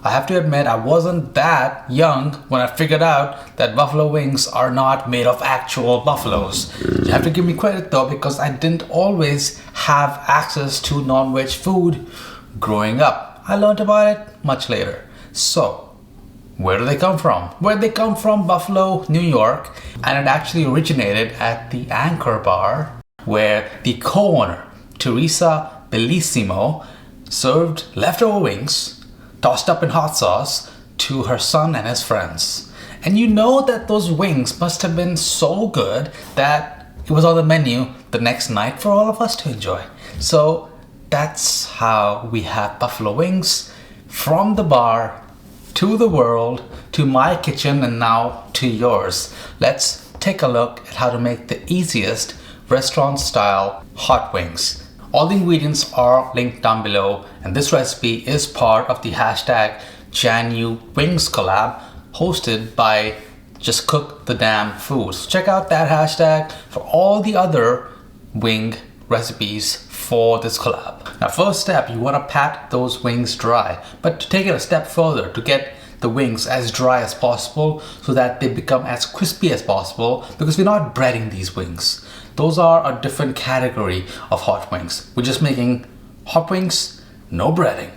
I have to admit I wasn't that young when I figured out that buffalo wings are not made of actual buffaloes. You have to give me credit though, because I didn't always have access to non-veg food growing up. I learned about it much later. So, where do they come from? Where they come from? Buffalo, New York, and it actually originated at the Anchor Bar, where the co-owner, Teresa Bellissimo, served leftover wings, tossed up in hot sauce, to her son and his friends. And you know that those wings must have been so good that it was on the menu the next night for all of us to enjoy. So that's how we have buffalo wings, from the bar to the world, to my kitchen, and now to yours. Let's take a look at how to make the easiest restaurant style hot wings. All the ingredients are linked down below, and this recipe is part of the hashtag JanuWings collab hosted by Just Cook the Damn Food. So check out that hashtag for all the other wing recipes for this collab. Now, first step, you want to pat those wings dry, but to take it a step further, to get the wings as dry as possible so that they become as crispy as possible, because we're not breading these wings. Those are a different category of hot wings. We're just making hot wings, no breading.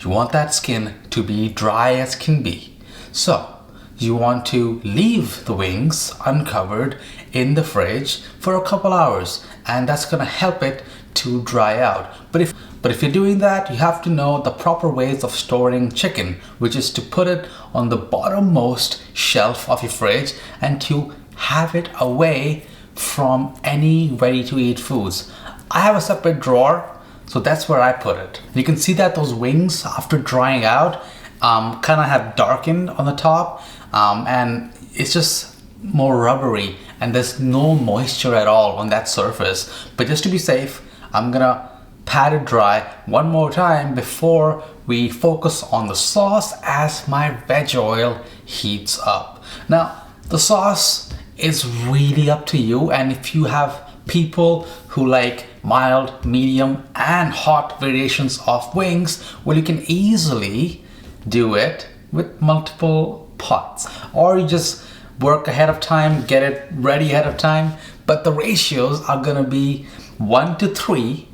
You want that skin to be dry as can be. So you want to leave the wings uncovered in the fridge for a couple hours, and that's gonna help it to dry out. But if you're doing that, you have to know the proper ways of storing chicken, which is to put it on the bottommost shelf of your fridge and to have it away from any ready-to-eat foods. I have a separate drawer, so that's where I put it. You can see that those wings, after drying out, kind of have darkened on the top, and it's just more rubbery, and there's no moisture at all on that surface. But just to be safe, I'm gonna pat it dry one more time before we focus on the sauce as my veg oil heats up. Now, the sauce is really up to you, and if you have people who like mild, medium, and hot variations of wings, well, you can easily do it with multiple pots, or you just work ahead of time, get it ready ahead of time. But the ratios are gonna be 1 to 3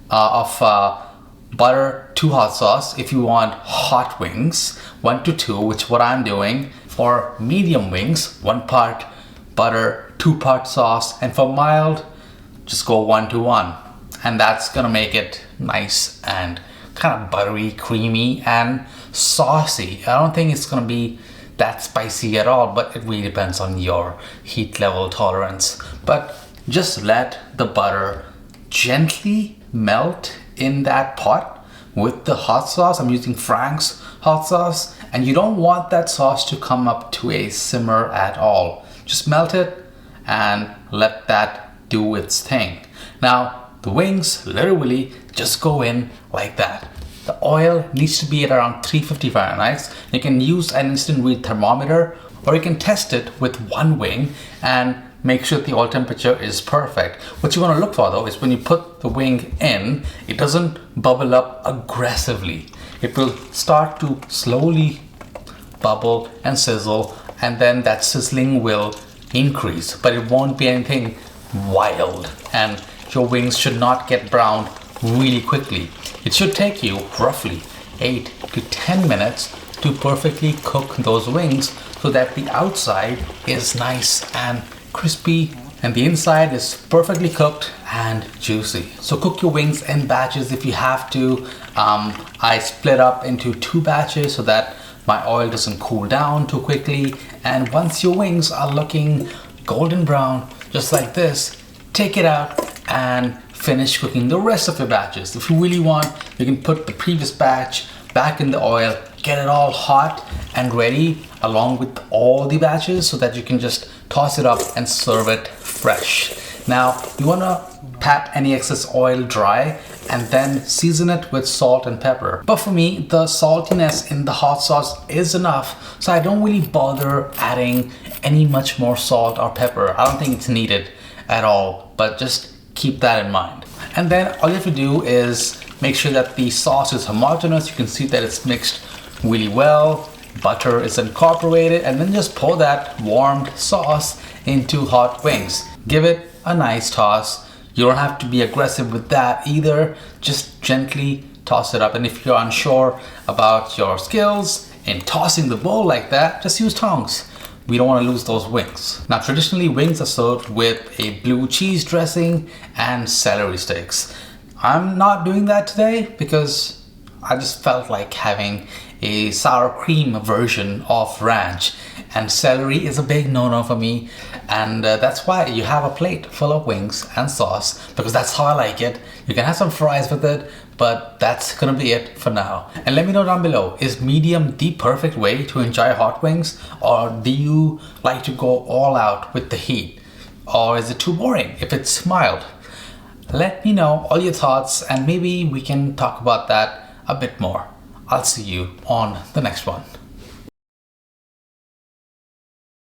of butter to hot sauce if you want hot wings, 1 to 2, which is what I'm doing. For medium wings, 1 part butter, 2 part sauce, and for mild, just go 1 to 1. And that's gonna make it nice and kind of buttery, creamy, and saucy. I don't think it's gonna be that spicy at all, but it really depends on your heat level tolerance. But just let the butter gently melt in that pot with the hot sauce. I'm using Frank's hot sauce, and you don't want that sauce to come up to a simmer at all. Just melt it and let that do its thing. Now, the wings literally just go in like that. The oil needs to be at around 350 Fahrenheit. You can use an instant read thermometer, or you can test it with one wing and make sure the oil temperature is perfect. What you want to look for though is when you put the wing in, it doesn't bubble up aggressively. It will start to slowly bubble and sizzle, and then that sizzling will increase, but it won't be anything wild, and your wings should not get browned really quickly. It should take you roughly 8 to 10 minutes to perfectly cook those wings so that the outside is nice and crispy and the inside is perfectly cooked and juicy. So cook your wings in batches if you have to. I split up into 2 batches so that my oil doesn't cool down too quickly. And once your wings are looking golden brown, just like this, take it out and finish cooking the rest of your batches. If you really want, you can put the previous batch back in the oil, get it all hot and ready along with all the batches so that you can just toss it up and serve it fresh. Now, you want to pat any excess oil dry and then season it with salt and pepper. But for me, the saltiness in the hot sauce is enough, so I don't really bother adding any much more salt or pepper. I don't think it's needed at all, but just keep that in mind. And then all you have to do is make sure that the sauce is homogeneous. You can see that it's mixed really well. Butter is incorporated, and then just pour that warmed sauce into hot wings. Give it a nice toss. You don't have to be aggressive with that either. Just gently toss it up. And if you're unsure about your skills in tossing the bowl like that, just use tongs. We don't want to lose those wings. Now, traditionally, wings are served with a blue cheese dressing and celery sticks. I'm not doing that today because I just felt like having a sour cream version of ranch, and celery is a big no-no for me, and that's why you have a plate full of wings and sauce, because that's how I like it. You can have some fries with it, but that's gonna be it for now. And let me know down below, is medium the perfect way to enjoy hot wings, or do you like to go all out with the heat, or is it too boring if it's mild? Let me know all your thoughts, and maybe we can talk about that a bit more. I'll see you on the next one.